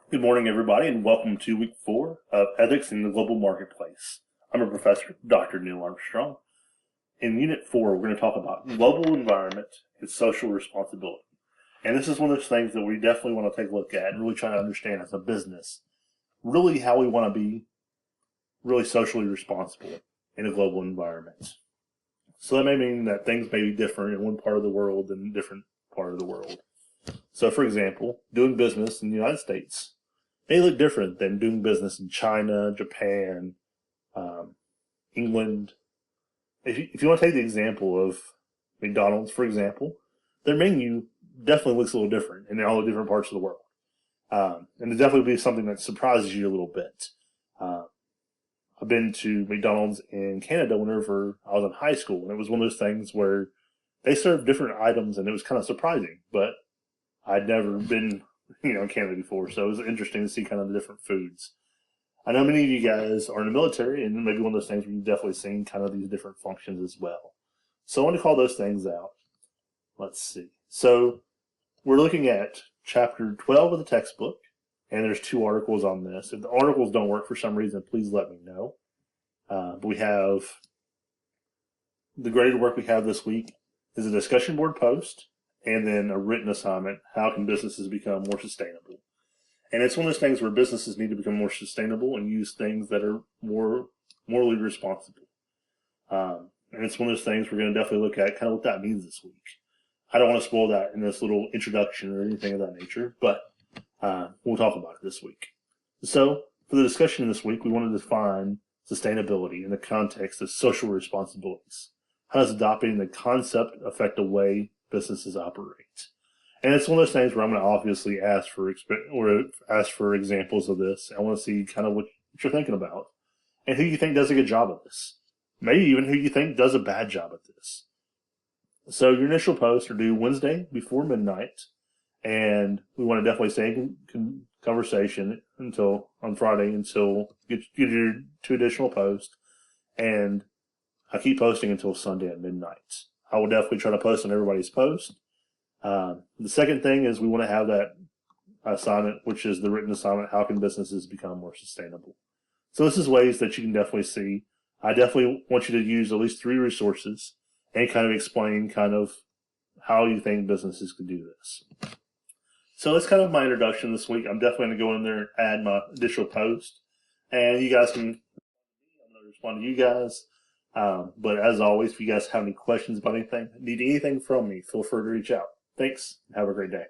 Good morning, everybody, and welcome to week 4 of Ethics in the Global Marketplace. I'm a professor, Dr. Neil Armstrong. In Unit 4, we're going to talk about global environment and social responsibility. And this is one of those things that we definitely want to take a look at and really try to understand as a business, really how we want to be really socially responsible in a global environment. So that may mean that things may be different in one part of the world than a different part of the world. So, for example, doing business in the United States may look different than doing business in China, Japan, England. If you want to take the example of McDonald's, for example, their menu definitely looks a little different in all the different parts of the world. And it definitely be something that surprises you a little bit. I've been to McDonald's in Canada whenever I was in high school, and it was one of those things where they served different items, and it was kind of surprising. But I'd never been, in Canada before, so it was interesting to see kind of the different foods. I know many of you guys are in the military, and maybe one of those things where you've definitely seen kind of these different functions as well. So I want to call those things out. Let's see. So we're looking at chapter 12 of the textbook, and there's 2 articles on this. If the articles don't work for some reason, please let me know. But we have the graded work we have this week is a discussion board post and then a written assignment. How can businesses become more sustainable? And it's one of those things where businesses need to become more sustainable and use things that are more morally responsible. And it's one of those things we're going to definitely look at kind of what that means this week. I don't want to spoil that in this little introduction or anything of that nature, but we'll talk about it this week. So for the discussion this week, we want to define sustainability in the context of social responsibilities. How does adopting the concept affect the way businesses operate? And it's one of those things where I'm going to obviously ask for examples of this. I want to see kind of what you're thinking about and who you think does a good job of this. Maybe even who you think does a bad job at this. So your initial posts are due Wednesday before midnight, and we want to definitely stay in conversation until on Friday until get your 2 additional posts, and I keep posting until Sunday at midnight. I will definitely try to post on everybody's post. The second thing is we want to have that assignment, which is the written assignment. How can businesses become more sustainable? So this is ways that you can definitely see. I definitely want you to use at least 3 resources and kind of explain kind of how you think businesses can do this. So that's kind of my introduction this week. I'm definitely going to go in there and add my additional post, and you guys can. I'm going to respond to you guys. But as always, if you guys have any questions about anything, need anything from me, feel free to reach out. Thanks. Have a great day.